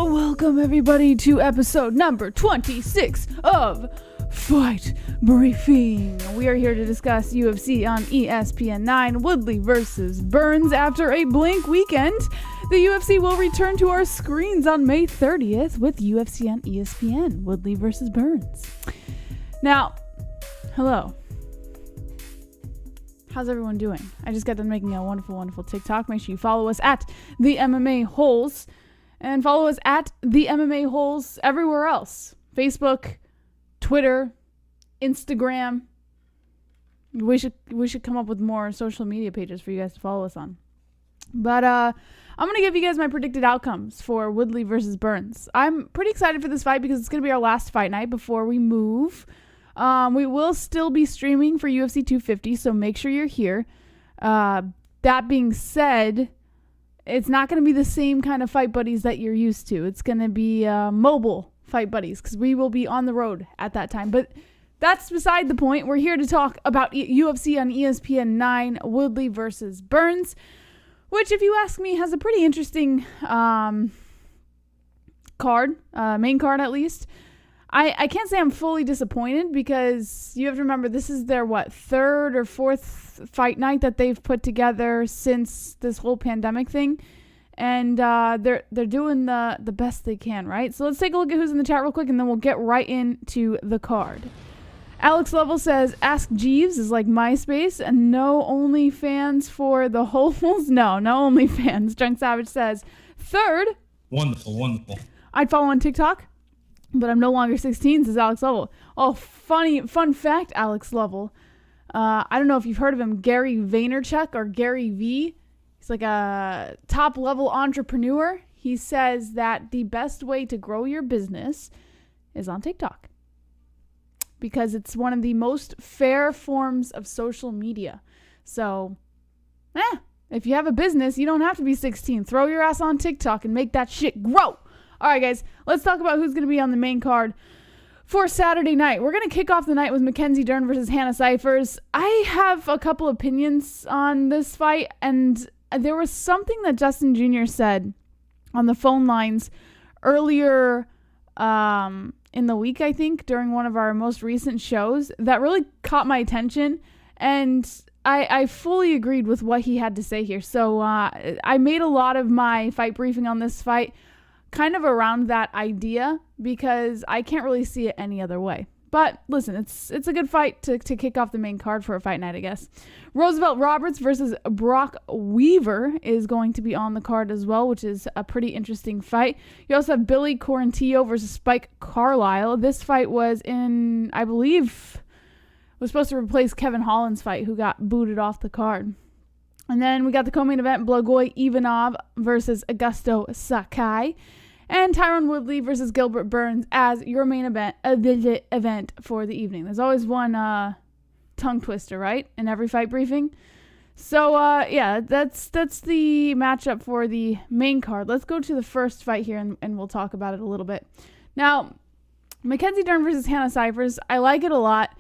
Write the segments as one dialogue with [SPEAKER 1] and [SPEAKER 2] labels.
[SPEAKER 1] Welcome everybody to episode number 26 of Fight Briefing. We are here to discuss UFC on ESPN 9, Woodley versus Burns. After a blank weekend, the UFC will return to our screens on May 30th with UFC on ESPN, Woodley versus Burns. Now, hello. How's everyone doing? I just got done making a wonderful TikTok. Make sure you follow us at the MMA-Holes and follow us at the MMA-Holes everywhere else. Facebook, Twitter, Instagram. We should come up with more social media pages for you guys to follow us on. But I'm going to give you guys my predicted outcomes for Woodley versus Burns. I'm pretty excited for this fight because it's going to be our last fight night before we move. We will still be streaming for UFC 250, so make sure you're here. That being said, it's not going to be the same kind of fight buddies that you're used to. It's going to be mobile fight buddies because we will be on the road at that time. But that's beside the point. We're here to talk about UFC on ESPN 9, Woodley versus Burns, which, if you ask me, has a pretty interesting card, main card at least. I can't say I'm fully disappointed because you have to remember this is their, third or fourth fight night that they've put together since this whole pandemic thing. And they're doing the best they can, right? So let's take a look at who's in the chat real quick, and then we'll get right into the card. Alex Level says, Ask Jeeves is like MySpace, and no OnlyFans for the Holes. No OnlyFans. Junk Savage says, third.
[SPEAKER 2] Wonderful.
[SPEAKER 1] I'd follow on TikTok, but I'm no longer 16, says Alex Level. Oh, fun fact, Alex Level. I don't know if you've heard of him, Gary Vaynerchuk or Gary V. He's like a top-level entrepreneur. He says that the best way to grow your business is on TikTok because it's one of the most fair forms of social media. So, if you have a business, you don't have to be 16. Throw your ass on TikTok and make that shit grow. All right, guys, let's talk about who's going to be on the main card for Saturday night. We're going to kick off the night with Mackenzie Dern versus Hannah Cifers. I have a couple opinions on this fight, and there was something that Justin Jr. said on the phone lines earlier in the week, I think, during one of our most recent shows that really caught my attention, and I fully agreed with what he had to say here. So I made a lot of my fight briefing on this fight kind of around that idea because I can't really see it any other way. But listen, it's a good fight to kick off the main card for a fight night, I guess. Roosevelt Roberts versus Brok Weaver is going to be on the card as well, which is a pretty interesting fight. You also have Billy Quarantillo versus Spike Carlyle. This fight was was supposed to replace Kevin Holland's fight, who got booted off the card. And then we got the co-main event, Blagoy Ivanov versus Augusto Sakai. And Tyron Woodley versus Gilbert Burns as your main event for the evening. There's always one tongue twister, right? In every fight briefing. So, that's the matchup for the main card. Let's go to the first fight here, and we'll talk about it a little bit. Now, Mackenzie Dern versus Hannah Cifers. I like it a lot.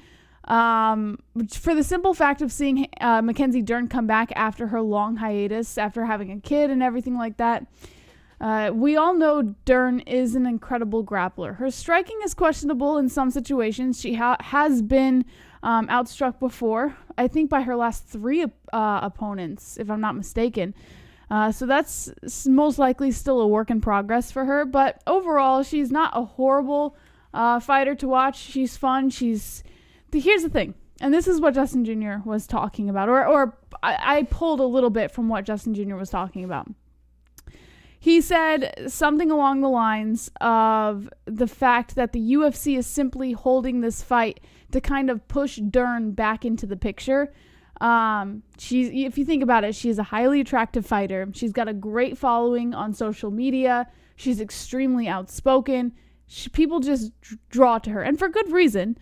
[SPEAKER 1] For the simple fact of seeing Mackenzie Dern come back after her long hiatus, after having a kid and everything like that. We all know Dern is an incredible grappler. Her striking is questionable in some situations. She has been outstruck before, I think by her last 3 opponents, if I'm not mistaken. So that's most likely still a work in progress for her. But overall, she's not a horrible fighter to watch. She's fun. Here's the thing, and this is what Justin Jr. was talking about, or I pulled a little bit from what Justin Jr. was talking about. He said something along the lines of the fact that the UFC is simply holding this fight to kind of push Dern back into the picture. If you think about it, she's a highly attractive fighter. She's got a great following on social media. She's extremely outspoken. People just draw to her, and for good reason.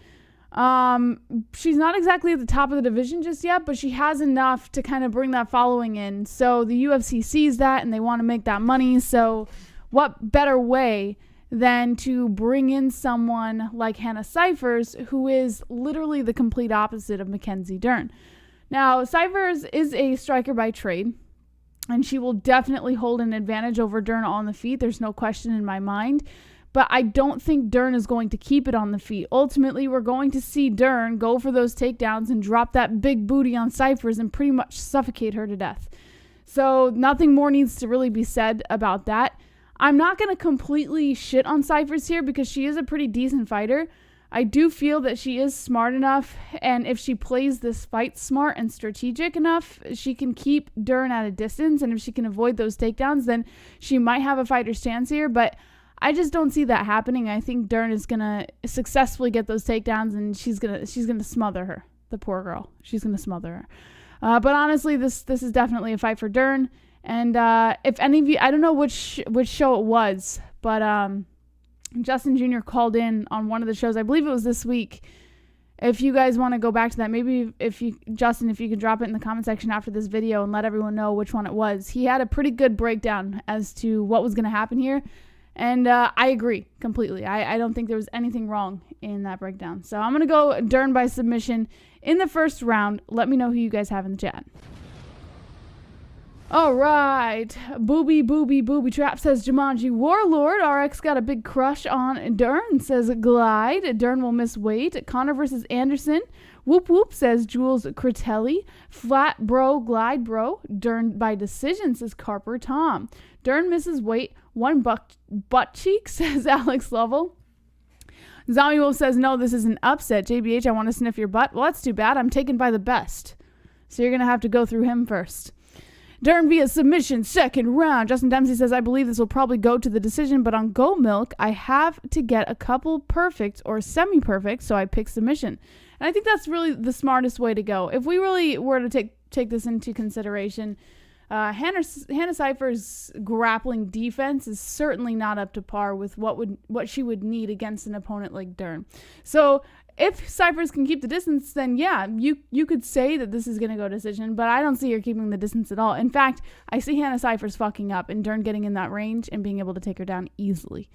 [SPEAKER 1] She's not exactly at the top of the division just yet, but she has enough to kind of bring that following in. So the UFC sees that and they want to make that money. So what better way than to bring in someone like Hannah Cifers, who is literally the complete opposite of Mackenzie Dern. Now, Cifers is a striker by trade. and she will definitely hold an advantage over Dern on the feet. There's no question in my mind. But I don't think Dern is going to keep it on the feet. Ultimately, we're going to see Dern go for those takedowns and drop that big booty on Cifers and pretty much suffocate her to death. So nothing more needs to really be said about that. I'm not going to completely shit on Cifers here because she is a pretty decent fighter. I do feel that she is smart enough, and if she plays this fight smart and strategic enough, she can keep Dern at a distance, and if she can avoid those takedowns, then she might have a fighter's chance here, but I just don't see that happening. I think Dern is going to successfully get those takedowns, and she's going to smother her. The poor girl. She's going to smother her. But honestly, this is definitely a fight for Dern. And if any of you, I don't know which show it was, but Justin Jr. called in on one of the shows. I believe it was this week. If you guys want to go back to that, maybe Justin, if you could drop it in the comment section after this video and let everyone know which one it was. He had a pretty good breakdown as to what was going to happen here. And I agree completely. I don't think there was anything wrong in that breakdown. So I'm going to go Dern by submission in the first round. Let me know who you guys have in the chat. All right. Booby Trap says Jumanji Warlord. RX got a big crush on Dern, says Glide. Dern will miss weight. Connor versus Anderson. Whoop Whoop says Jules Critelli. Flat Bro Glide Bro. Dern by decision, says Carper Tom. Dern misses weight. One butt cheek, says Alex Lovell. Zombie Wolf says, no, this is an upset. JBH, I want to sniff your butt. Well, that's too bad. I'm taken by the best. So you're going to have to go through him first. Dern via submission, second round. Justin Dempsey says, I believe this will probably go to the decision, but on Go Milk, I have to get a couple perfect or semi-perfect, so I pick submission. And I think that's really the smartest way to go. If we really were to take this into consideration, Hannah Cifers' grappling defense is certainly not up to par with what she would need against an opponent like Dern. So if Cifers can keep the distance, then yeah, you could say that this is going to go decision, but I don't see her keeping the distance at all. In fact, I see Hannah Cifers fucking up and Dern getting in that range and being able to take her down easily.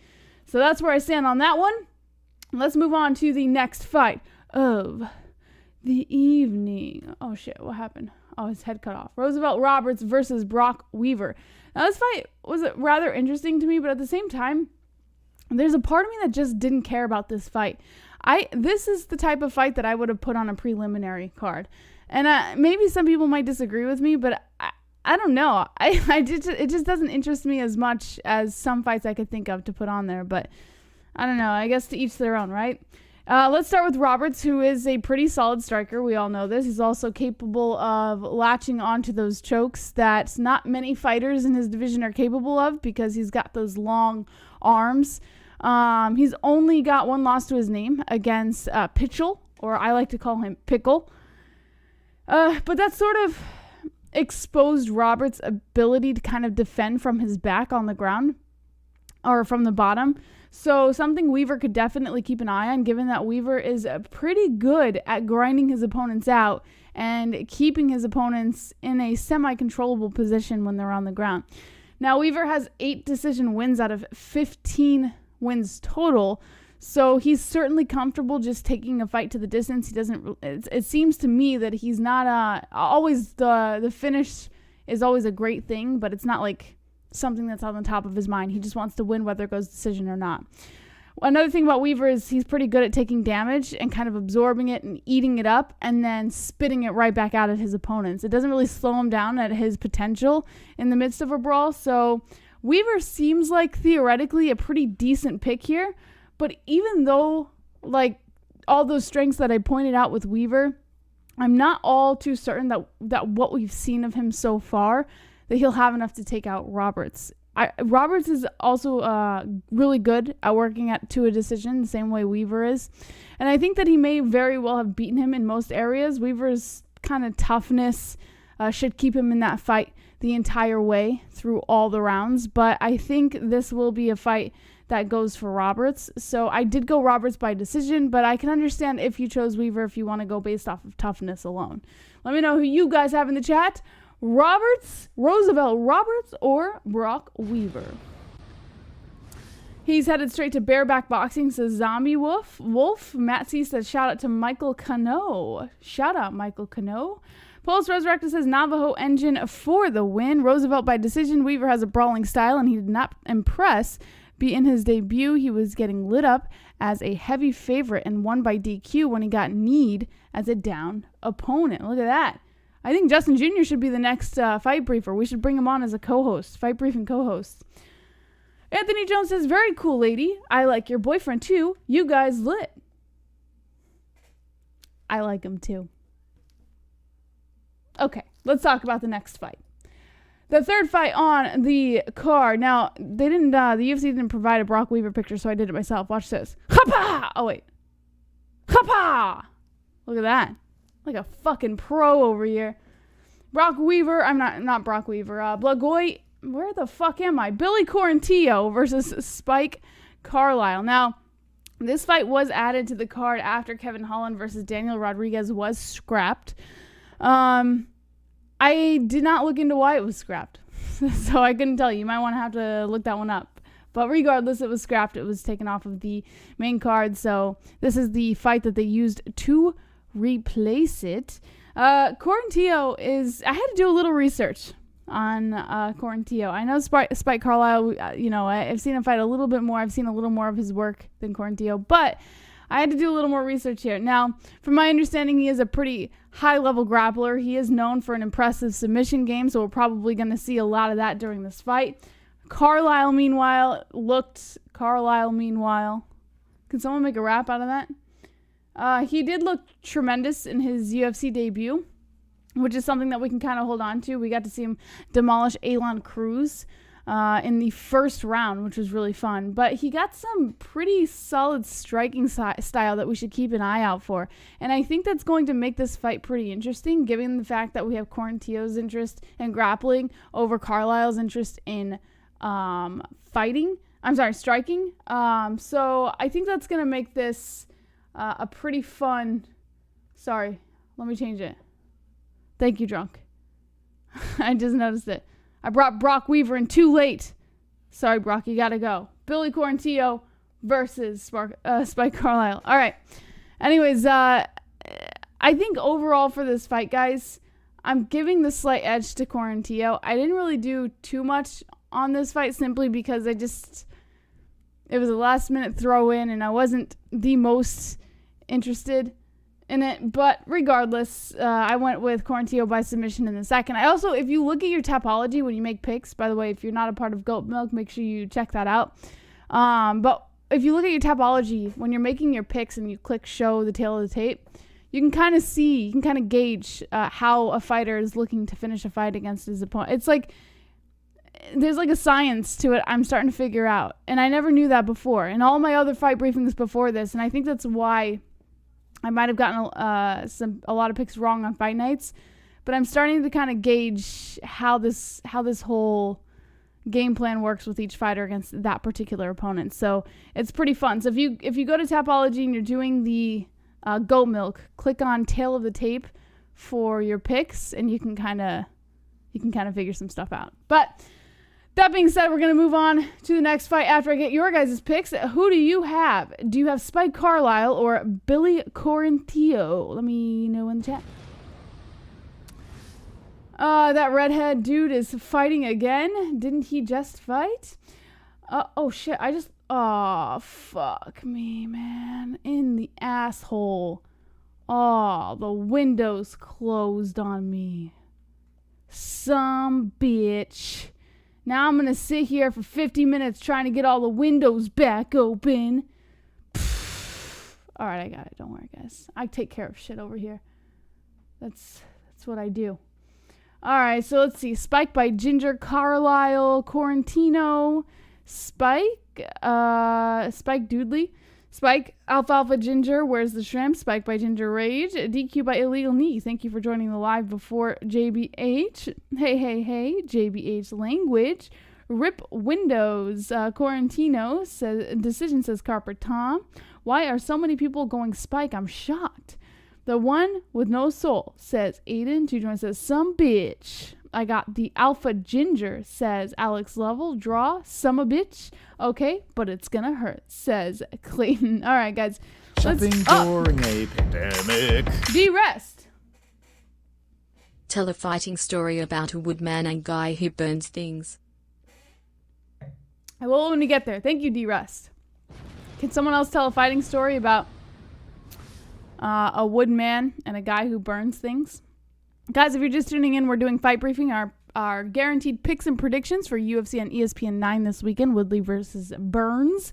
[SPEAKER 1] So that's where I stand on that one. Let's move on to the next fight of the evening. Oh shit, what happened? Oh, his head cut off. Roosevelt Roberts versus Brok Weaver. Now, this fight was rather interesting to me, but at the same time, there's a part of me that just didn't care about this fight. This is the type of fight that I would have put on a preliminary card. And maybe some people might disagree with me, but I don't know. It just doesn't interest me as much as some fights I could think of to put on there. But I don't know. I guess to each their own, right? Let's start with Roberts, who is a pretty solid striker. We all know this. He's also capable of latching onto those chokes that not many fighters in his division are capable of because he's got those long arms. He's only got one loss to his name against Pitchell, or I like to call him Pickle. But that sort of exposed Roberts' ability to kind of defend from his back on the ground or from the bottom. So something Weaver could definitely keep an eye on, given that Weaver is pretty good at grinding his opponents out and keeping his opponents in a semi-controllable position when they're on the ground. Now, Weaver has 8 decision wins out of 15 wins total, so he's certainly comfortable just taking a fight to the distance. He doesn't. It seems to me that he's not always the finish is always a great thing, but it's not like something that's on the top of his mind. He just wants to win whether it goes decision or not. Another thing about Weaver is he's pretty good at taking damage and kind of absorbing it and eating it up and then spitting it right back out at his opponents. It doesn't really slow him down at his potential in the midst of a brawl. So Weaver seems like theoretically a pretty decent pick here. But even though like all those strengths that I pointed out with Weaver, I'm not all too certain that what we've seen of him so far, that he'll have enough to take out Roberts. Roberts is also really good at working to a decision, the same way Weaver is. And I think that he may very well have beaten him in most areas. Weaver's kind of toughness should keep him in that fight the entire way through all the rounds. But I think this will be a fight that goes for Roberts. So I did go Roberts by decision, but I can understand if you chose Weaver if you want to go based off of toughness alone. Let me know who you guys have in the chat. Roosevelt Roberts, or Brok Weaver. He's headed straight to bareback boxing, says Zombie Wolf. Matt C says, shout out to Michael Cano. Shout out, Michael Cano. Pulse Resurrected says Navajo Engine for the win. Roosevelt by decision. Weaver has a brawling style, and he did not impress. In his debut, he was getting lit up as a heavy favorite and won by DQ when he got kneed as a down opponent. Look at that. I think Justin Jr. should be the next fight briefer. We should bring him on as a co-host, fight briefing co-host. Anthony Jones says, very cool, lady. I like your boyfriend, too. You guys lit. I like him, too. Okay, let's talk about the next fight. The third fight on the card. Now, they didn't, the UFC didn't provide a Brok Weaver picture, so I did it myself. Watch this. Hapa! Oh, wait. Hapa! Look at that. Like a fucking pro over here. Brok Weaver, I'm not Brok Weaver. Blagoy, where the fuck am I? Billy Quarantillo versus Spike Carlyle. Now, this fight was added to the card after Kevin Holland versus Daniel Rodriguez was scrapped. I did not look into why it was scrapped, so I couldn't tell you. You might want to have to look that one up. But regardless, it was scrapped. It was taken off of the main card, so this is the fight that they used to replace it. Quarantillo is... I had to do a little research on Quarantillo. I know Spike Carlyle, I've seen him fight a little bit more. I've seen a little more of his work than Quarantillo, but I had to do a little more research here. Now, from my understanding, he is a pretty high-level grappler. He is known for an impressive submission game, so we're probably going to see a lot of that during this fight. Carlyle, meanwhile... Can someone make a rap out of that? He did look tremendous in his UFC debut, which is something that we can kind of hold on to. We got to see him demolish Elon Cruz in the first round, which was really fun. But he got some pretty solid striking style that we should keep an eye out for. And I think that's going to make this fight pretty interesting, given the fact that we have Quarantillo's interest in grappling over Carlyle's interest in striking. So I think that's going to make this a pretty fun... Sorry, let me change it. Thank you, drunk. I just noticed it. I brought Brok Weaver in too late. Sorry, Brok, you gotta go. Billy Quarantillo versus Spike Carlyle. All right. Anyways, I think overall for this fight, guys, I'm giving the slight edge to Quarantillo. I didn't really do too much on this fight simply because it was a last-minute throw-in, and I wasn't the most interested in it. But regardless, I went with Quarantillo by submission in the second. I also, if you look at your Tapology when you make picks, by the way, if you're not a part of Goat Milk, make sure you check that out. But if you look at your Tapology, when you're making your picks and you click show the tail of the tape, you can kind of see, you can kind of gauge how a fighter is looking to finish a fight against his opponent. It's like, there's like a science to it I'm starting to figure out. And I never knew that before. And all my other fight briefings before this, and I think that's why I might have gotten a lot of picks wrong on fight nights. But I'm starting to kind of gauge how this whole game plan works with each fighter against that particular opponent. So it's pretty fun. So if you go to Tapology and you're doing the Goat Milk, click on tail of the tape for your picks, and you can kind of figure some stuff out. But that being said, we're going to move on to the next fight after I get your guys' picks. Who do you have? Do you have Spike Carlyle or Billy Quarantillo? Let me know in the chat. That redhead dude is fighting again. Didn't he just fight? Oh, shit. Oh, fuck me, man. In the asshole. Oh, the window's closed on me. Some bitch. Now I'm going to sit here for 50 minutes trying to get all the windows back open. All right, I got it. Don't worry, guys. I take care of shit over here. That's what I do. All right, so let's see. Spike by Ginger, Carlyle, Quarantillo, Spike Doodley. Spike, Alfalfa Ginger, Where's the Shrimp? Spike by Ginger Rage. DQ by Illegal Knee. Thank you for joining the live before JBH. Hey, JBH language. Rip Windows. Quarantino says, Decision says Carper Tom. Why are so many people going Spike? I'm shocked. The one with no soul says Aiden. Jujon says some bitch. I got the Alpha Ginger, says Alex Level. Draw, some a bitch. Okay, but it's gonna hurt, says Clayton. All right, guys.
[SPEAKER 2] Shopping during a pandemic.
[SPEAKER 1] De-rest.
[SPEAKER 2] Tell a fighting story about a woodman and guy who burns things.
[SPEAKER 1] I will when we get there. Thank you, D-Rust. Can someone else tell a fighting story about a woodman and a guy who burns things? Guys, if you're just tuning in, we're doing Fight Briefing, our guaranteed picks and predictions for UFC on ESPN 9 this weekend, Woodley versus Burns.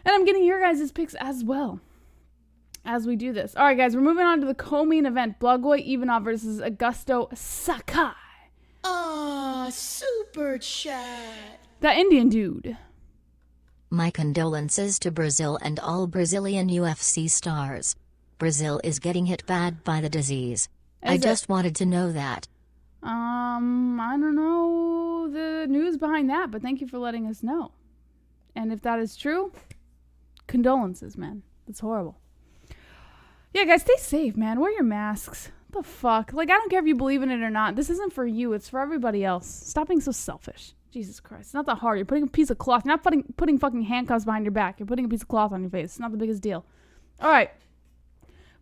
[SPEAKER 1] And I'm getting your guys' picks as well as we do this. All right, guys, we're moving on to the co-main event, Blagoy Ivanov versus Augusto Sakai.
[SPEAKER 3] Super chat.
[SPEAKER 1] That Indian dude.
[SPEAKER 4] My condolences to Brazil and all Brazilian UFC stars. Brazil is getting hit bad by the disease. I just wanted to know that.
[SPEAKER 1] I don't know the news behind that, but thank you for letting us know. And if that is true, condolences, man. That's horrible. Yeah, guys, stay safe, man. Wear your masks. What the fuck? Like, I don't care if you believe in it or not. This isn't for you. It's for everybody else. Stop being so selfish. Jesus Christ. It's not that hard. You're putting a piece of cloth. You're not putting fucking handcuffs behind your back. You're putting a piece of cloth on your face. It's not the biggest deal. All right.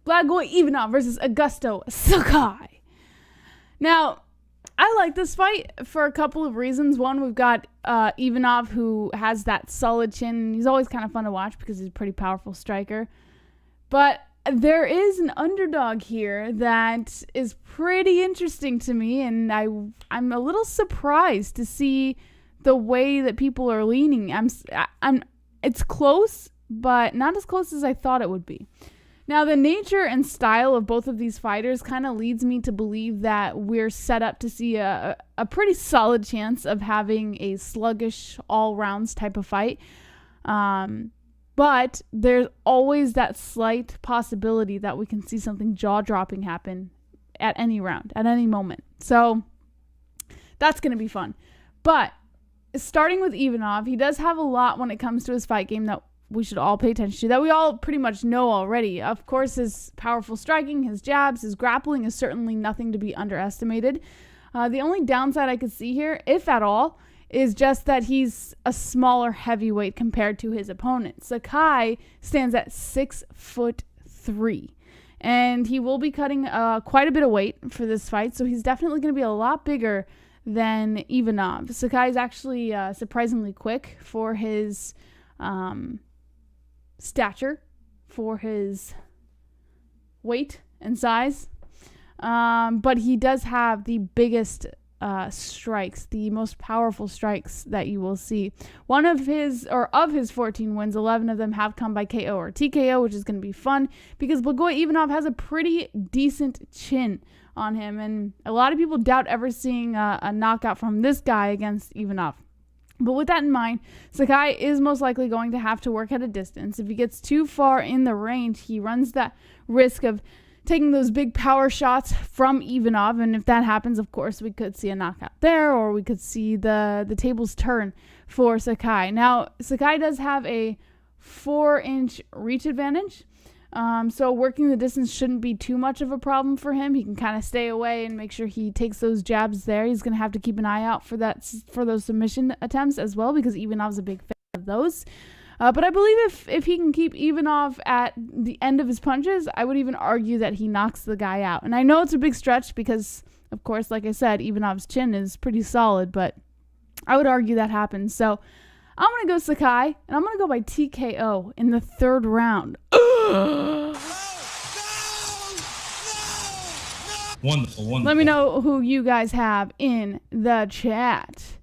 [SPEAKER 1] Blagoy Ivanov versus Augusto Sakai. Now, I like this fight for a couple of reasons. One, we've got Ivanov, who has that solid chin. He's always kind of fun to watch because he's a pretty powerful striker. But there is an underdog here that is pretty interesting to me, and I'm a little surprised to see the way that people are leaning. It's close, but not as close as I thought it would be. Now, the nature and style of both of these fighters kind of leads me to believe that we're set up to see a pretty solid chance of having a sluggish all-rounds type of fight. But there's always that slight possibility that we can see something jaw-dropping happen at any round, at any moment. So that's going to be fun. But starting with Ivanov, he does have a lot when it comes to his fight game that we should all pay attention to, that we all pretty much know already. Of course, his powerful striking, his jabs, his grappling is certainly nothing to be underestimated. The only downside I could see here, if at all, is just that he's a smaller heavyweight compared to his opponent. Sakai stands at 6'3", and he will be cutting quite a bit of weight for this fight, so he's definitely going to be a lot bigger than Ivanov. Sakai is actually surprisingly quick for his stature, for his weight and size, but he does have the biggest strikes, the most powerful strikes that you will see. Of his 14 wins, 11 of them have come by KO or TKO, which is going to be fun because Blagoy Ivanov has a pretty decent chin on him, and a lot of people doubt ever seeing a knockout from this guy against Ivanov. But with that in mind, Sakai is most likely going to have to work at a distance. If he gets too far in the range, he runs that risk of taking those big power shots from Ivanov, and if that happens, of course, we could see a knockout there, or we could see the tables turn for Sakai. Now, Sakai does have a 4-inch reach advantage, so working the distance shouldn't be too much of a problem for him. He can kind of stay away and make sure he takes those jabs there. He's going to have to keep an eye out for those submission attempts as well, because Ivanov's a big fan of those. But I believe if he can keep Ivanov at the end of his punches, I would even argue that he knocks the guy out. And I know it's a big stretch because, of course, like I said, Ivanov's chin is pretty solid, but I would argue that happens. So I'm going to go Sakai, and I'm going to go by TKO in the third round.
[SPEAKER 5] Wonderful.
[SPEAKER 1] Let me know who you guys have in the chat.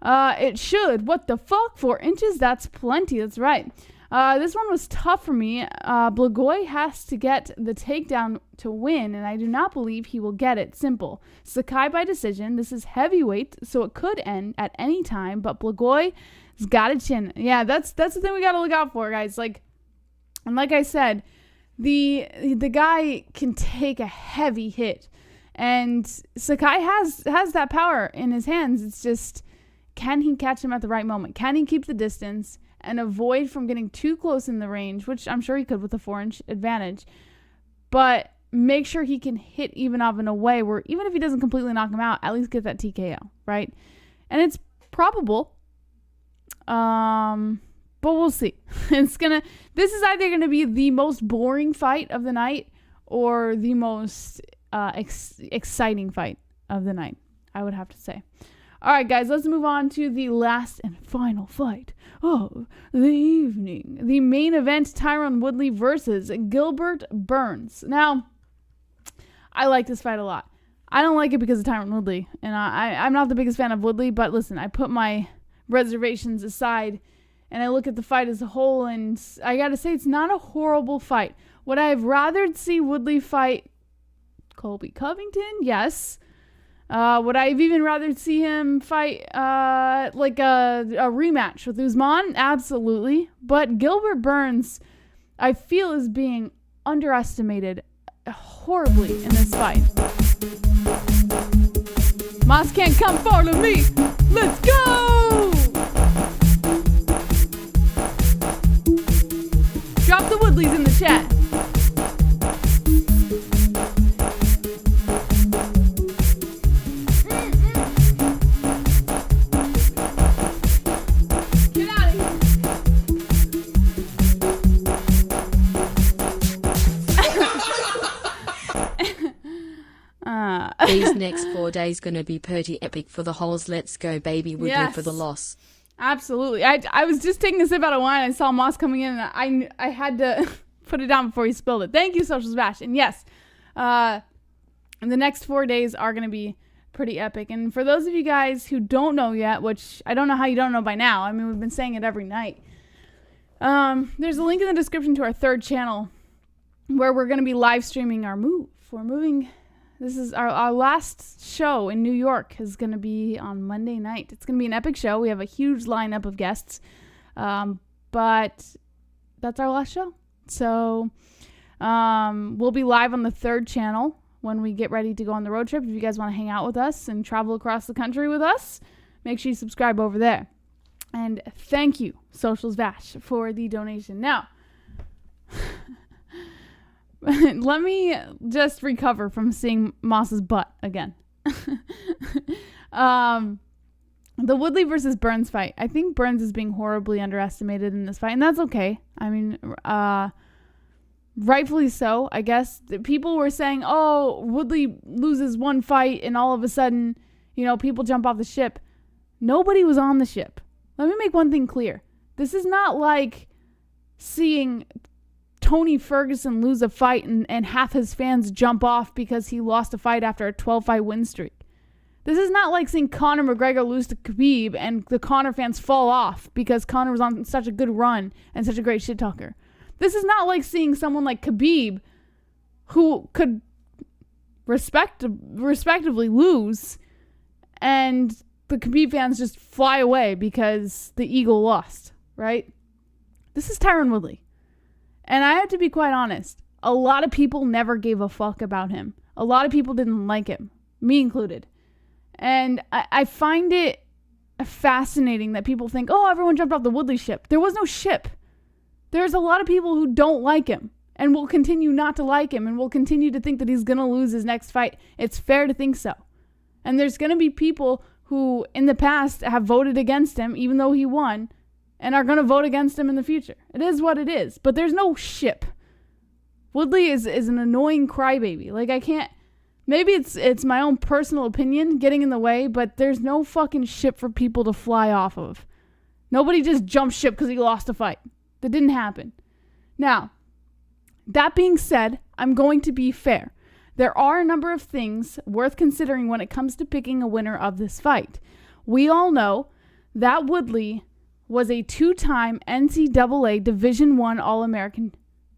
[SPEAKER 1] It should. What the fuck? 4 inches? That's plenty. That's right. This one was tough for me. Blagoy has to get the takedown to win, and I do not believe he will get it. Simple. Sakai by decision. This is heavyweight, so it could end at any time, but Blagoy has got a chin. Yeah, that's the thing we got to look out for, guys. Like I said, the guy can take a heavy hit, and Sakai has that power in his hands. It's just, can he catch him at the right moment? Can he keep the distance and avoid from getting too close in the range, which I'm sure he could with a 4-inch advantage, but make sure he can hit Ivanov in a way where even if he doesn't completely knock him out, at least get that TKO, right? And it's probable, but we'll see. This is either going to be the most boring fight of the night or the most exciting fight of the night, I would have to say. All right, guys, let's move on to the last and final fight of the evening. The main event, Tyron Woodley versus Gilbert Burns. Now, I like this fight a lot. I don't like it because of Tyron Woodley, and I'm not the biggest fan of Woodley, but listen, I put my reservations aside, and I look at the fight as a whole, and I gotta say, it's not a horrible fight. Would I have rather see Woodley fight Colby Covington? Yes. Would I have even rather see him fight like a rematch with Usman? Absolutely. But Gilbert Burns, I feel, is being underestimated horribly in this fight. Moss can't come follow me. Let's go! Drop the Woodleys in the chat.
[SPEAKER 2] These next 4 days gonna be pretty epic for the Holes. Let's go, baby. Woodley for the loss.
[SPEAKER 1] Absolutely. I was just taking a sip out of wine. I saw Moss coming in, and I had to put it down before he spilled it. Thank you, Social Smash. And yes, the next 4 days are going to be pretty epic. And for those of you guys who don't know yet, which I don't know how you don't know by now. I mean, we've been saying it every night. There's a link in the description to our third channel where we're going to be live streaming our move. We're moving. This is our last show in New York is going to be on Monday night. It's going to be an epic show. We have a huge lineup of guests. But that's our last show. So we'll be live on the third channel when we get ready to go on the road trip. If you guys want to hang out with us and travel across the country with us, make sure you subscribe over there. And thank you, Socials Vash, for the donation. Now, let me just recover from seeing Moss's butt again. The Woodley versus Burns fight. I think Burns is being horribly underestimated in this fight, and that's okay. I mean, rightfully so, I guess. People were saying, oh, Woodley loses one fight, and all of a sudden, people jump off the ship. Nobody was on the ship. Let me make one thing clear. This is not like seeing Tony Ferguson lose a fight and half his fans jump off because he lost a fight after a 12-fight win streak. This is not like seeing Conor McGregor lose to Khabib and the Conor fans fall off because Conor was on such a good run and such a great shit talker. This is not like seeing someone like Khabib who could respectively lose and the Khabib fans just fly away because the Eagle lost, right? This is Tyron Woodley. And I have to be quite honest. A lot of people never gave a fuck about him. A lot of people didn't like him, me included. And I find it fascinating that people think, oh, everyone jumped off the Woodley ship. There was no ship. There's a lot of people who don't like him and will continue not to like him and will continue to think that he's going to lose his next fight. It's fair to think so. And there's going to be people who in the past have voted against him even though he won and are going to vote against him in the future. It is what it is. But there's no ship. Woodley is an annoying crybaby. Like, I can't... Maybe it's my own personal opinion getting in the way, but there's no fucking ship for people to fly off of. Nobody just jumped ship because he lost a fight. That didn't happen. Now, that being said, I'm going to be fair. There are a number of things worth considering when it comes to picking a winner of this fight. We all know that Woodley was a 2-time NCAA Division I All-American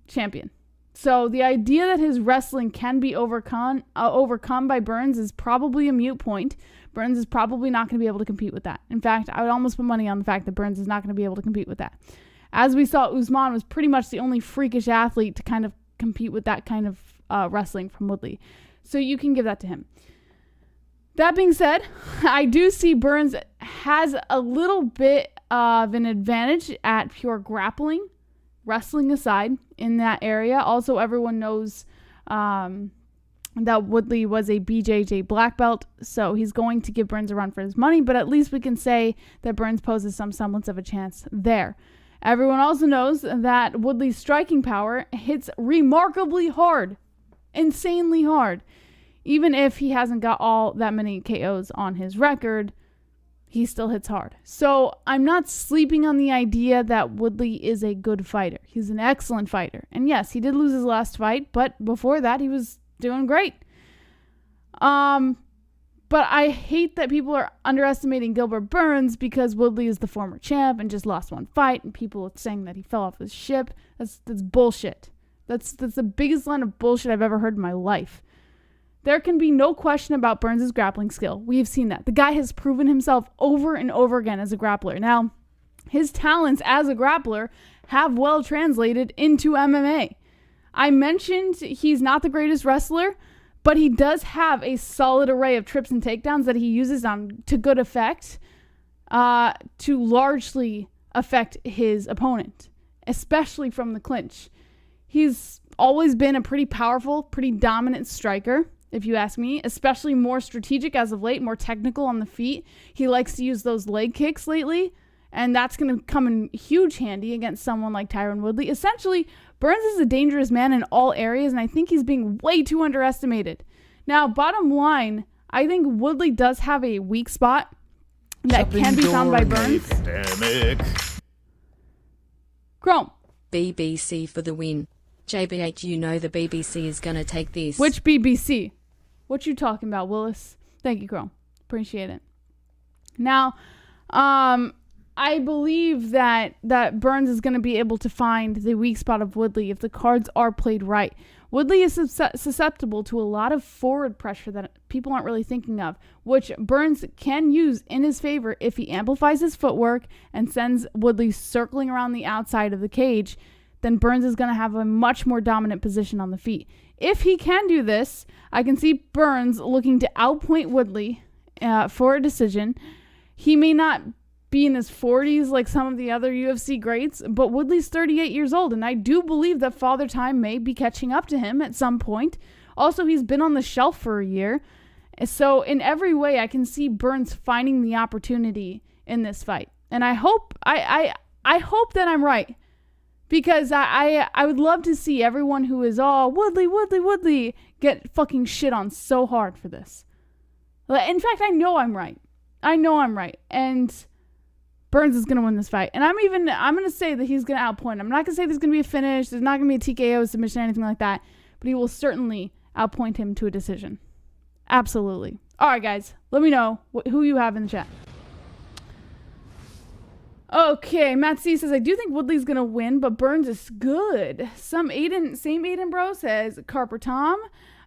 [SPEAKER 1] champion. So the idea that his wrestling can be overcome by Burns is probably a moot point. Burns is probably not going to be able to compete with that. In fact, I would almost put money on the fact that Burns is not going to be able to compete with that. As we saw, Usman was pretty much the only freakish athlete to kind of compete with that kind of wrestling from Woodley. So you can give that to him. That being said, I do see Burns has a little bit of an advantage at pure grappling, wrestling aside, in that area. Also, everyone knows that Woodley was a BJJ black belt, so he's going to give Burns a run for his money, but at least we can say that Burns poses some semblance of a chance there. Everyone also knows that Woodley's striking power hits remarkably hard, insanely hard. Even if he hasn't got all that many KOs on his record, he still hits hard. So I'm not sleeping on the idea that Woodley is a good fighter. He's an excellent fighter. And yes, he did lose his last fight, but before that, he was doing great. But I hate that people are underestimating Gilbert Burns because Woodley is the former champ and just lost one fight, and people are saying that he fell off the ship. That's bullshit. That's the biggest line of bullshit I've ever heard in my life. There can be no question about Burns' grappling skill. We have seen that. The guy has proven himself over and over again as a grappler. Now, his talents as a grappler have well translated into MMA. I mentioned he's not the greatest wrestler, but he does have a solid array of trips and takedowns that he uses to good effect to largely affect his opponent, especially from the clinch. He's always been a pretty powerful, pretty dominant striker, if you ask me, especially more strategic as of late, more technical on the feet. He likes to use those leg kicks lately, and that's going to come in huge handy against someone like Tyron Woodley. Essentially, Burns is a dangerous man in all areas, and I think he's being way too underestimated. Now, bottom line, I think Woodley does have a weak spot that can be found by Burns. Chrome.
[SPEAKER 2] BBC for the win. JBH, you know the BBC is going to take this.
[SPEAKER 1] Which BBC? What you talking about, Willis? Thank you, Chrome. Appreciate it. Now, I believe that Burns is going to be able to find the weak spot of Woodley if the cards are played right. Woodley is susceptible to a lot of forward pressure that people aren't really thinking of, which Burns can use in his favor if he amplifies his footwork and sends Woodley circling around the outside of the cage. Then Burns is going to have a much more dominant position on the feet. If he can do this, I can see Burns looking to outpoint Woodley for a decision. He may not be in his 40s like some of the other UFC greats, but Woodley's 38 years old, and I do believe that Father Time may be catching up to him at some point. Also, he's been on the shelf for a year. So in every way, I can see Burns finding the opportunity in this fight. And I hope I hope that I'm right. Because I would love to see everyone who is all Woodley get fucking shit on so hard for this. In fact, I know I'm right. And Burns is going to win this fight. And I'm going to say that he's going to outpoint him. I'm not going to say there's going to be a finish. There's not going to be a TKO submission or anything like that. But he will certainly outpoint him to a decision. Absolutely. All right, guys. Let me know who you have in the chat. Okay, Matt C says, I do think Woodley's going to win, but Burns is good. Same Aiden bro says, Carper Tom.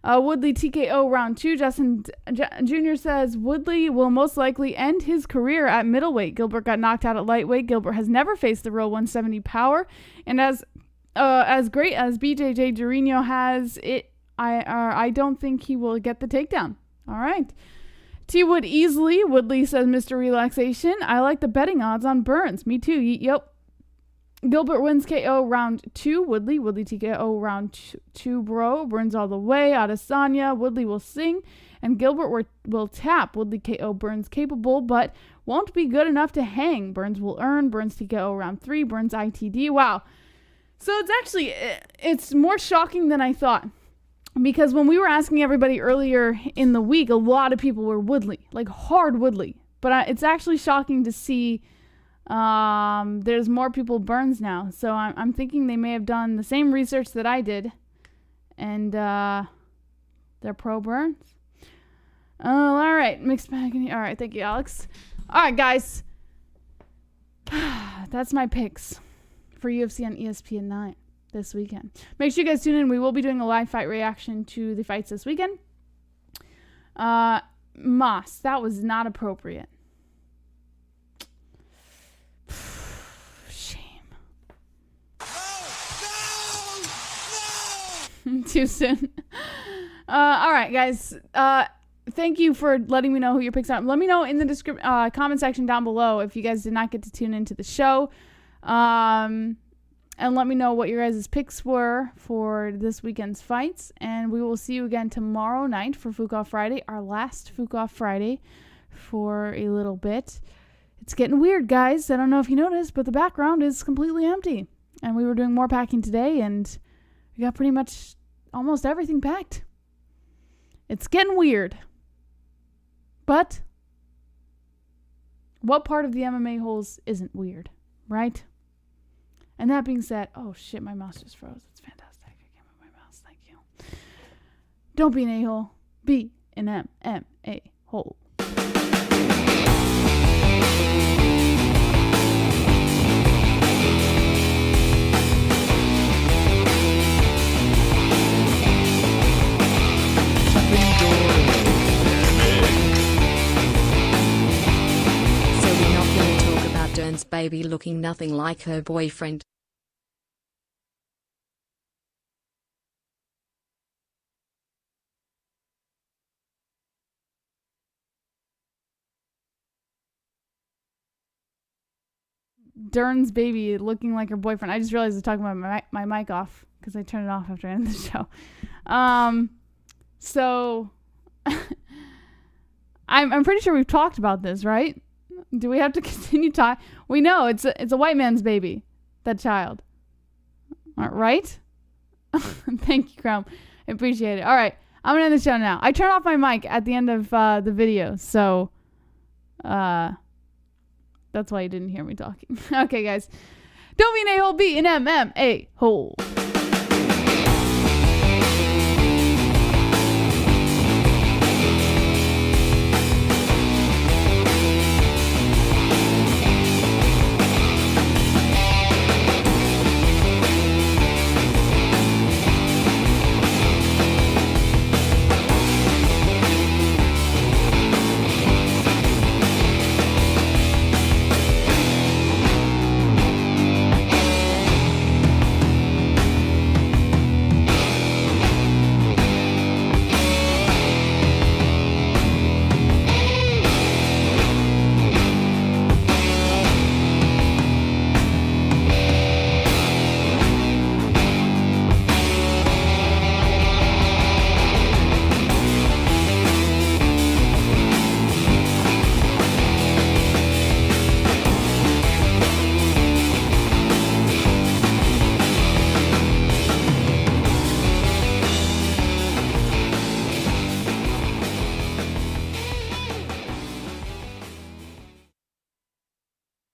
[SPEAKER 1] Woodley TKO round 2. Justin Jr. says, Woodley will most likely end his career at middleweight. Gilbert got knocked out at lightweight. Gilbert has never faced the real 170 power. And as great as BJJ Dorino has it, I don't think he will get the takedown. All right. T Wood easily. Woodley says, Mr. Relaxation. I like the betting odds on Burns. Me too. Yep. Gilbert wins KO round 2. Woodley TKO round 2, bro. Burns all the way. Adesanya. Woodley will sing. And Gilbert will tap. Woodley KO. Burns capable, but won't be good enough to hang. Burns will earn. Burns TKO round 3. Burns ITD. Wow. So it's more shocking than I thought. Because when we were asking everybody earlier in the week, a lot of people were Woodley, like hard Woodley. But it's actually shocking to see there's more people Burns now. So I'm thinking they may have done the same research that I did. And they're pro Burns. Oh, all right. Mixed bag. All right. Thank you, Alex. All right, guys. That's my picks for UFC on ESPN 9. This weekend. Make sure you guys tune in. We will be doing a live fight reaction to the fights this weekend. Moss, that was not appropriate. Shame. No! Too soon. All right, guys. Thank you for letting me know who your picks are. Let me know in the comment section down below if you guys did not get to tune into the show. And let me know what your guys' picks were for this weekend's fights. And we will see you again tomorrow night for Fukoff Friday, our last Fukoff Friday for a little bit. It's getting weird, guys. I don't know if you noticed, but the background is completely empty. And we were doing more packing today, and we got pretty much almost everything packed. It's getting weird. But what part of the MMA-Holes isn't weird, right? And that being said, oh shit, my mouse just froze. It's fantastic. I can't move my mouse. Thank you. Don't be an a-hole. Be an MMA-Hole.
[SPEAKER 2] Dern's baby looking nothing like her boyfriend.
[SPEAKER 1] Dern's baby looking like her boyfriend. I just realized I was talking about my mic off because I turned it off after I ended the show. So I'm pretty sure we've talked about this, right? Do we have to continue talking? We know it's a white man's baby, that child. Right? Thank you, Chrome. I appreciate it. All right. I'm going to end the show now. I turn off my mic at the end of the video, so that's why you didn't hear me talking. Okay, guys. Don't be an a-hole, be an MMA-hole.